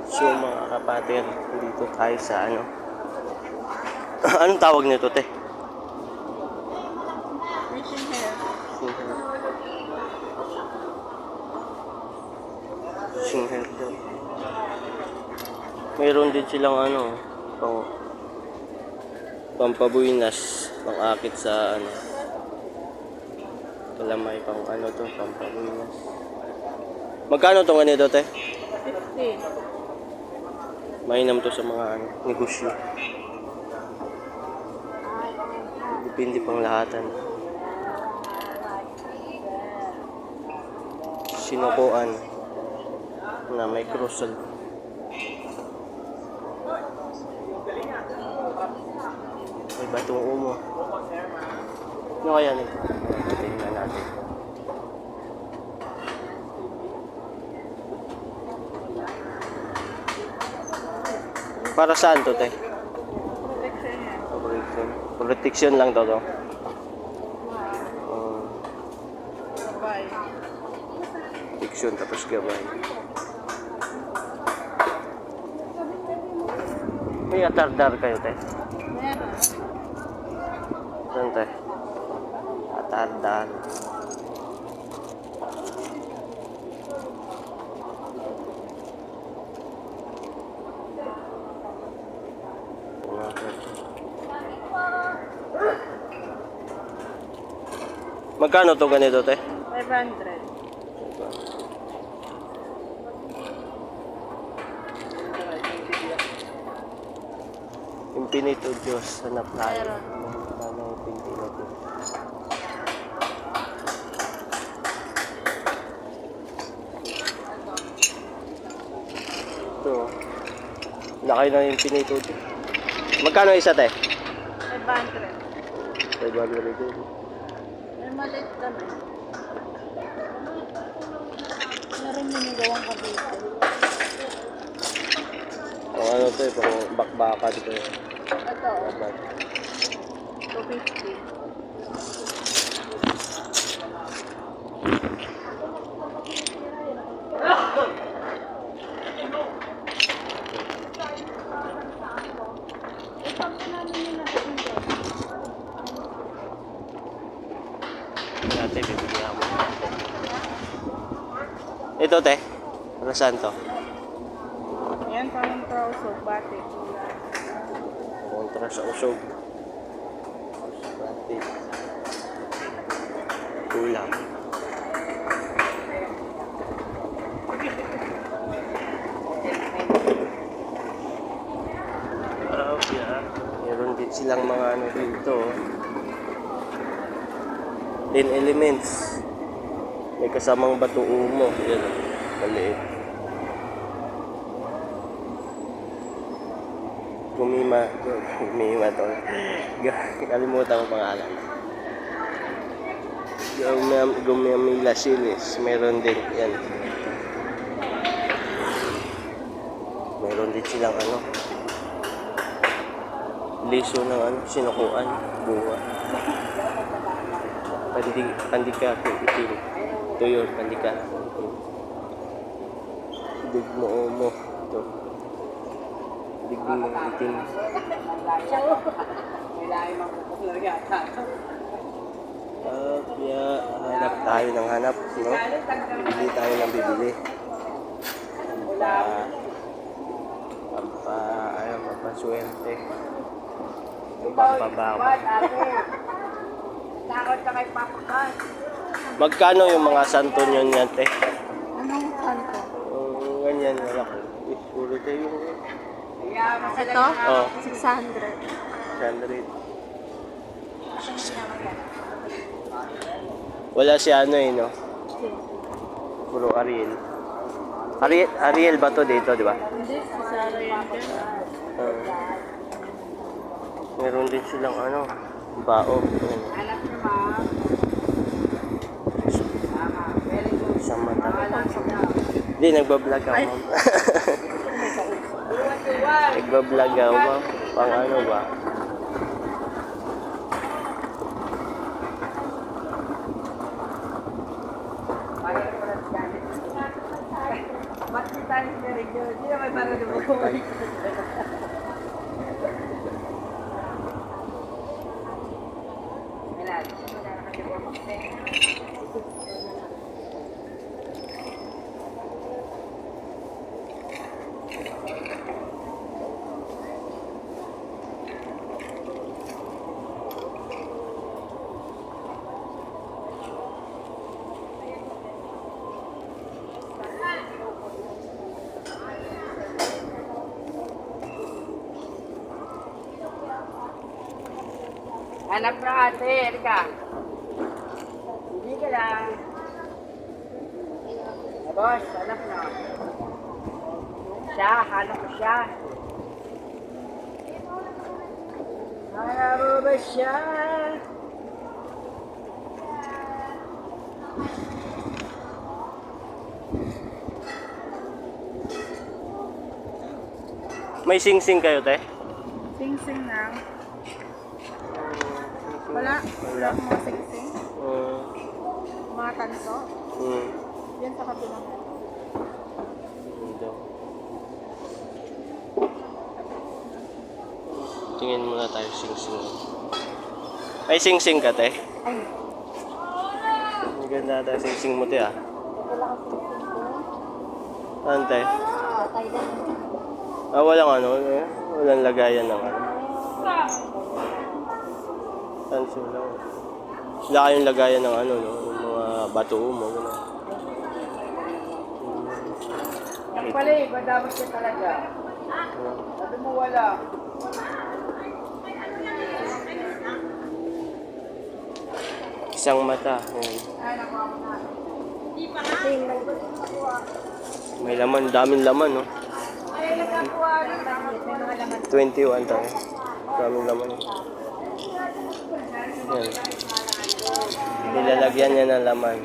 So mga kapatid, dito tayo sa ano. Anong tawag nito, te? Mission hair. Fishing hair daw. Mayroon din silang ano, pampabuinas, pang-akit sa ano. Kalamay pang ano to, pampabuinas. Magkano tong ganito, te? 50. Mainam to sa mga ano, negosyo. Depende pang lahatan. Sinukuan na may krusal. May batong umo. Ano kaya nito? Tingnan natin. Para saan to, te? Protection hair. Protection. Protection lang to. Sabay. Protection tapos gabay. May atardar kayo, te? Meron. Saan, te? Atardar. Magkano to ganito, te? 500. Infinito Diyos, hanap tayo. Meron. Ano yung Infinito? Ito. Laki ng Infinito Diyos. Magkano isa, te? 500. 500 din. May maliit kami. Meron yung gawang kabito. Pang ano to eh, pang bakbakan to eh. Ito. Bakbak. 250. Dati bibigyan ako. Ito, te. Para saan to? Yan, pang trouser, batik. Kontra sa usog. Dati. Kulang. Meron din silang mga ano dito. 10 elements. May kasamang bato umo. Yan. Maliit. Gumima to. Kalimutan ko pangalan. Gumamila silis. Meron din. Yan. Meron din silang ano. Liso ng ano. Sinukuan. Buwa. Pandika itim. Ito yun. Pandika. Digmo umo. Ito. Digmo itim. Hanap tayo ng hanap, no? Bibili tayo ng bibili. Pampaswerte. Pampabawa. Magkano yung mga santo nyo niyan, te? Anong kanto? Ganyan, wala ko. Puro tayo yung... Ito? Oh. 600. 100. Wala si ano eh, no? Puro Ariel. Ariel ba to dito, di ba? Hindi, Sara yan din. Meron din silang ano, bao. Anak niyo, ma'am. Isang mata. Hindi, nagbablog ako, ma'am. Nagbablog ako, ma'am. Pang ano ba? Ba't di tayo Hanap na ate, Erika. Hindi ka lang. Boss, hanap na. Siya, hanap ko siya. Hanap mo ba siya? May sing-sing kayo, te? Sing-sing lang. Wala. Wala. Mga sing-sing. Uh, Mga kanso. Yan sa kabilang. Dito. Tingin muna tayo sing-sing. May sing-sing ka, te? Ay, Maganda tayo sing-sing mo, te, ah. wala akong sing-sing ko. Ano, te? Patay lang. Walang ano, eh. Walang lagayan ng ano. Tanso lang. Wala kayong lagayan ng ano, no? Yung mga bato mo, gano'n. Yan pala eh, madamot siya talaga. Sabi mo wala. Isang mata. Ayan. May laman, daming laman, no? 21 tayo. Daming laman. Yan. Nilalagyan niya ng laman.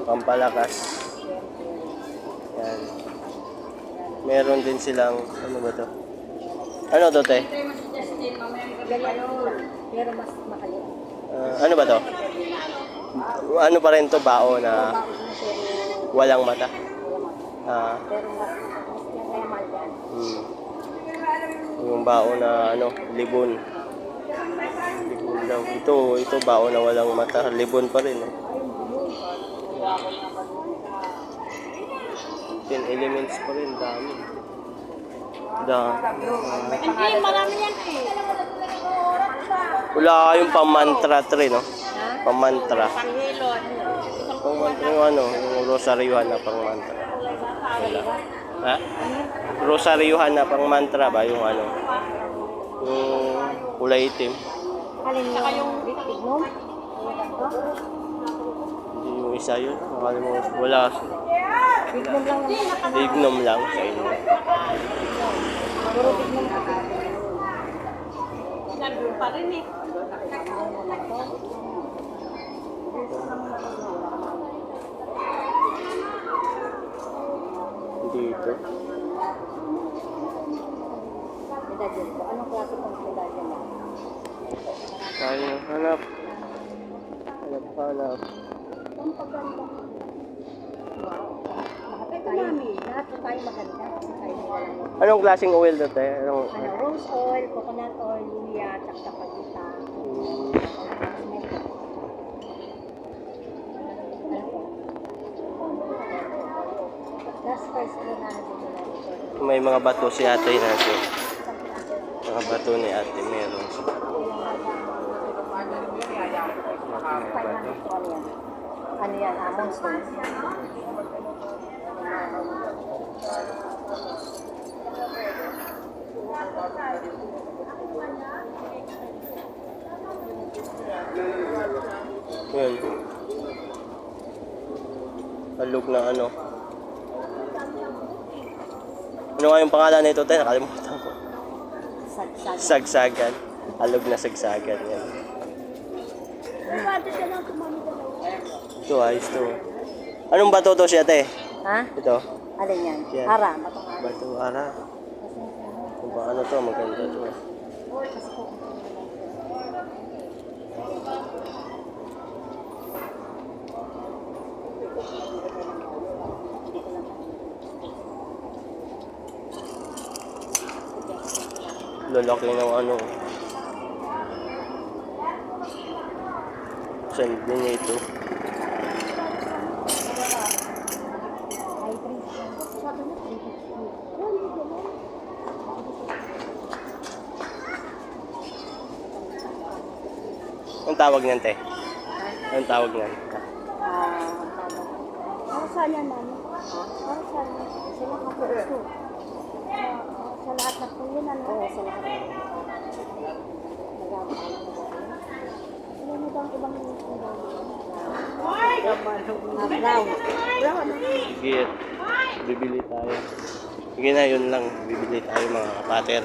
Pampalakas. Yan. Meron din silang, ano ba to? Ano to, te? Pero mas makaliit. Ano ba to? Ano pa rin to, bao na walang mata? Pero mas yan kaya mahal yan. Yung bao na ano, libon. Libon daw. Ito bao na walang mata. Libon pa rin. 10 elements pa rin. Dami. Hindi, marami yan eh. Wala kayong pamantra tree, no? Pamantra. Panghilon. Pamantra yung ano, yung rosaryuhan na pang mantra. Wala. Ha? Rosaryuhan na pang mantra ba? Yung ano? Yung kulay itim. Alin yung bignum? Hindi yung isa yun. Nakalimutan. Wala. Bignum lang naman. Dignum lang sa inyo. Puro bignum ka. Nandun pa rin eh. Dito. Medalyon ko. Anong klase kong medalyon na? Tayo hanap. Hanap. Ang paganda. Lahat tayo. Lahat po tayo maganda. Kasi tayo walang Anong klaseng oil to, te? Anong, rose oil, coconut oil, luya, tsaka pagkita. Last price ko na dito. may mga bato si ate natin. Mga bato ni ate meron. Ano yan? Monster. Yan. Halog na ano. Ano nga yung pangalan nito, te? Nakalimutan ko. Sagsag. Sagsagan. Halog na sagsagan. Yan. Ito, ayos to. Anong bato to siya, te? Ha? Ito. Alin yan? Yan. Ara. Matong ara. Bato, ara. Kung ba ano to, maganda to. Lalaki ng ano. San Benito. Anong tawag niyan, te? Anong tawag niyan? Para saan yan, mami? Para saan yan? Sa lahat ng puso. Sa lahat ng puso yan, ano? Oo, sa lahat ng puso. Alam mo ba ang ibang puso? Brown. Brown, ano? Sige, bibili tayo. Sige na, yun lang. Bibili tayo mga kapater.